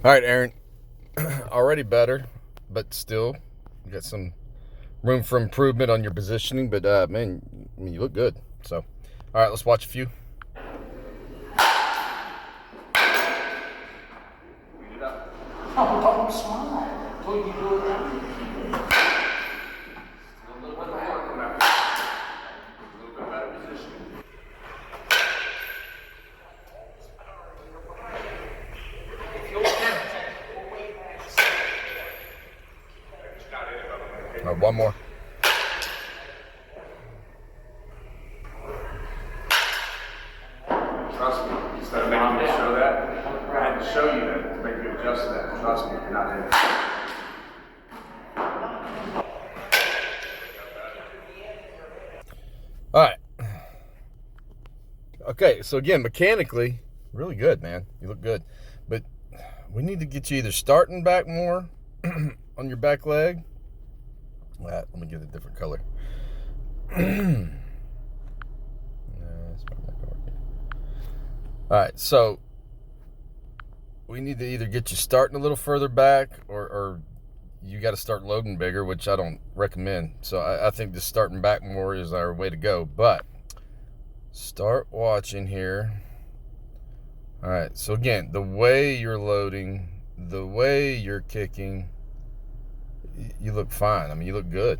All right, Aaron. Already better, but still, you got some room for improvement on your positioning. But man, I mean, you look good. So, all right, let's watch a few. Oh, don't smile. Till you do it right. A little bit more. A little bit better position. All right, one more. Trust me, instead of making me show that, I had to show you that to make you adjust to that. Trust me, you're not in it. All right. Okay, so again, mechanically, really good, man. You look good. But we need to get you either starting back more on your back leg. Let me get a different color. All right, so we need to either get you starting a little further back or you got to start loading bigger, which I don't recommend. So I think just starting back more is our way to go. But start watching here. All right, so again, the way you're loading, the way you're kicking, you look fine. I mean, you look good.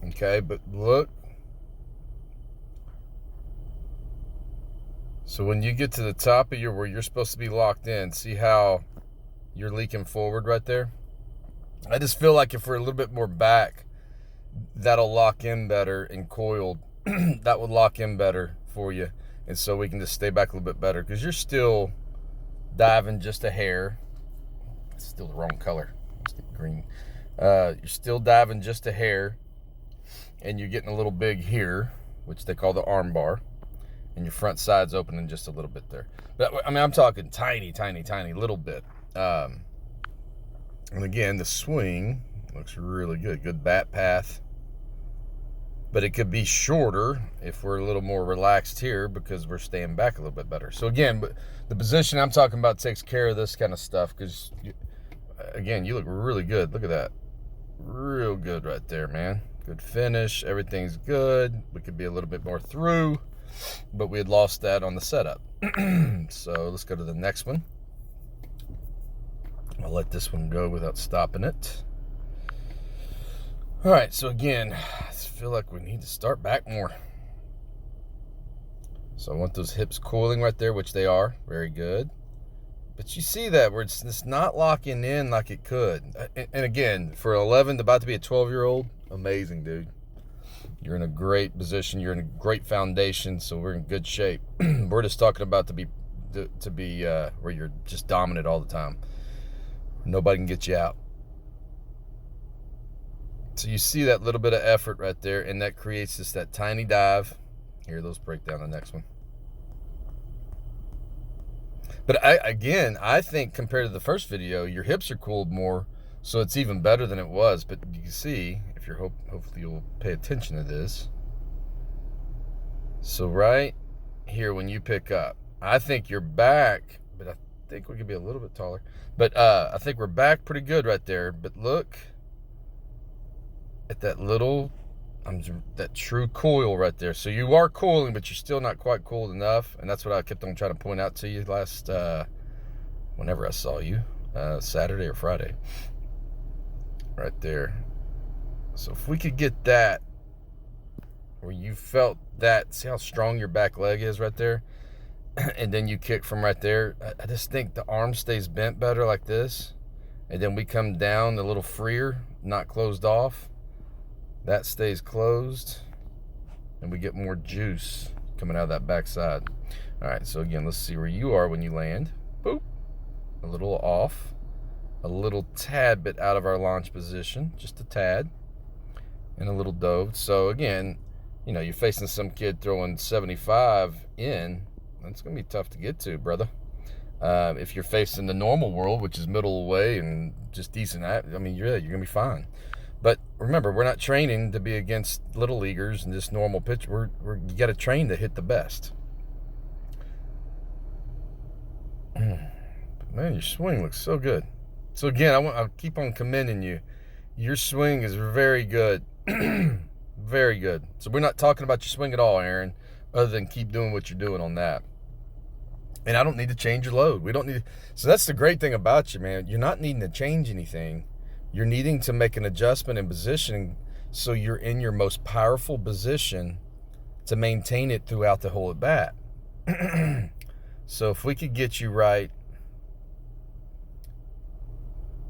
Okay, but look. So when you get to the top of where you're supposed to be locked in, see how you're leaking forward right there? I just feel like if we're a little bit more back, that'll lock in better and coiled. That would lock in better for you. And so we can just stay back a little bit better because you're still diving just a hair. It's still the wrong color. Let's get green. You're still diving just a hair, and you're getting a little big here, which they call the arm bar, and your front side's opening just a little bit there. But I mean, I'm talking tiny, tiny, tiny little bit. And again, the swing looks really good. Good bat path. But it could be shorter if we're a little more relaxed here because we're staying back a little bit better. So again, but the position I'm talking about takes care of this kind of stuff because, again, you look really good. Look at that. Real good right there, man. Good finish. Everything's good. We could be a little bit more through, but we had lost that on the setup. So let's go to the next one. I'll let this one go without stopping it. All right, so again, I feel like we need to start back more. So I want those hips coiling right there, which they are. Very good. But you see that where it's not locking in like it could. And again, for 11, about to be a 12-year-old, amazing, dude. You're in a great position. You're in a great foundation, so we're in good shape. We're just talking about to be where you're just dominant all the time. Nobody can get you out. So you see that little bit of effort right there, and that creates just that tiny dive. Here, let's break down the next one. But I think compared to the first video, your hips are cooled more, so it's even better than it was. But you can see, if you're hopefully you'll pay attention to this. So right here, when you pick up, I think you're back, but I think we could be a little bit taller. But I think we're back pretty good right there. But look at that little, that true coil right there. So you are coiling, but you're still not quite coiled enough. And that's what I kept on trying to point out to you last, whenever I saw you, Saturday or Friday. Right there. So if we could get that, where you felt that, see how strong your back leg is right there? And then you kick from right there. I just think the arm stays bent better like this. And then we come down a little freer, not closed off. That stays closed, and we get more juice coming out of that backside. All right, so again, let's see where you are when you land. Boop. A little off. A little tad bit out of our launch position, just a tad. And a little dove. So again, you know, you're facing some kid throwing 75 in. That's going to be tough to get to, brother. If you're facing the normal world, which is middle away and just decent, I mean, you're going to be fine. But remember, we're not training to be against little leaguers and just normal pitch. You got to train to hit the best. Man, your swing looks so good. So again, I'll keep on commending you. Your swing is very good. Very good. So we're not talking about your swing at all, Aaron, other than keep doing what you're doing on that. And I don't need to change your load. We don't need. So that's the great thing about you, man. You're not needing to change anything. You're needing to make an adjustment in positioning so you're in your most powerful position to maintain it throughout the whole at bat. So if we could get you right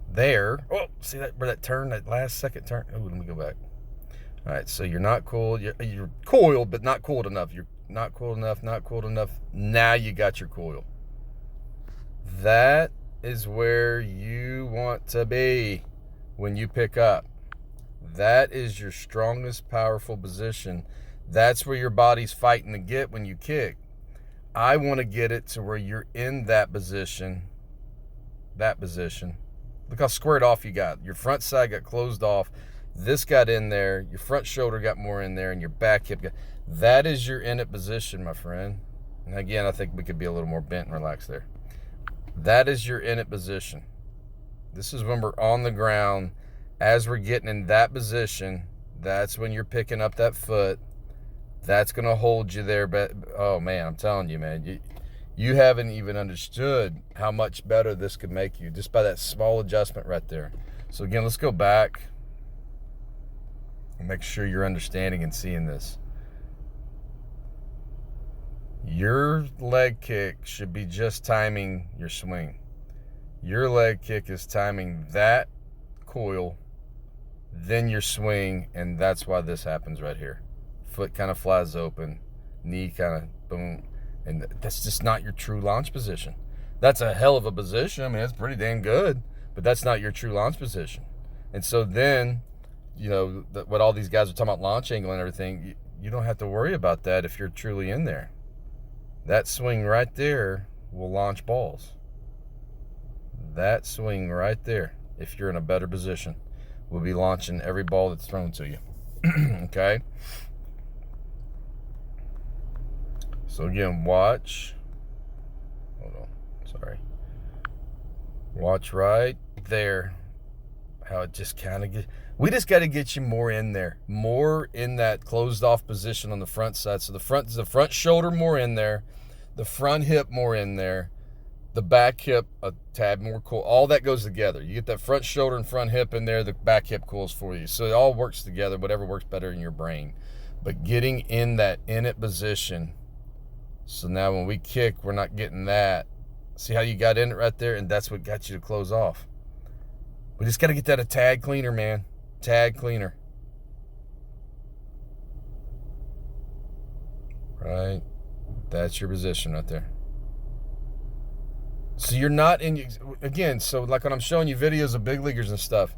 there. Oh, see that where that turn, that last second turn? Oh, let me go back. All right, so you're not coiled. You're coiled, but not coiled enough. You're not coiled enough, not coiled enough. Now you got your coil. That is where you want to be when you pick up. That is your strongest, powerful position. That's where your body's fighting to get when you kick. I want to get it to where you're in that position. That position. Look how squared off you got. Your front side got closed off. This got in there. Your front shoulder got more in there, and your back hip got. That is your in it position, my friend. And again, I think we could be a little more bent and relaxed there. That is your in it position. This is when we're on the ground. As we're getting in that position, that's when you're picking up that foot. That's going to hold you there. But oh, man, I'm telling you, man, you haven't even understood how much better this could make you just by that small adjustment right there. So, again, let's go back and make sure you're understanding and seeing this. Your leg kick should be just timing your swing. Your leg kick is timing that coil, then your swing, and that's why this happens right here. Foot kind of flies open, knee kind of boom, and that's just not your true launch position. That's a hell of a position. I mean, it's pretty damn good, but that's not your true launch position. And so then, you know, what all these guys are talking about, launch angle and everything, you don't have to worry about that if you're truly in there. That swing right there will launch balls. That swing right there, if you're in a better position, will be launching every ball that's thrown to you. Okay? So again, watch. Hold on. Sorry. Watch right there. How it just kind of gets. We just got to get you more in there. More in that closed off position on the front side. So the front shoulder more in there. The front hip more in there. The back hip a tad more cool. All that goes together. You get that front shoulder and front hip in there, the back hip cools for you. So it all works together, whatever works better in your brain. But getting in that in it position. So now when we kick, we're not getting that. See how you got in it right there? And that's what got you to close off. We just got to get that a tad cleaner, man. Tad cleaner. Right. That's your position right there. So you're not in, again, so like when I'm showing you videos of big leaguers and stuff,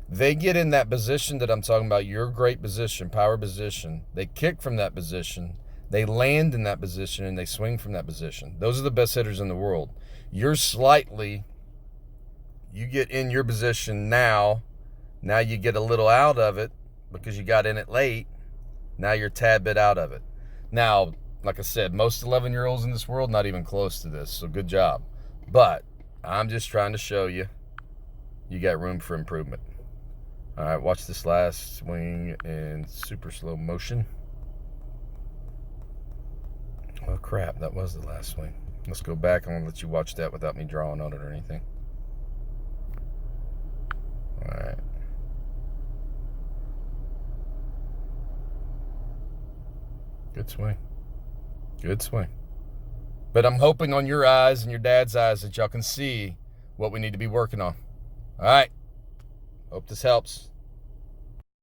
they get in that position that I'm talking about, your great position, power position. They kick from that position. They land in that position, and they swing from that position. Those are the best hitters in the world. You get in your position now. Now you get a little out of it because you got in it late. Now you're a tad bit out of it. Now, like I said, most 11-year-olds in this world, not even close to this, so good job. But I'm just trying to show you, you got room for improvement. All right, watch this last swing in super slow motion. Oh, crap, that was the last swing. Let's go back. I'm going to let you watch that without me drawing on it or anything. All right. Good swing. Good swing. But I'm hoping on your eyes and your dad's eyes that y'all can see what we need to be working on. All right. Hope this helps.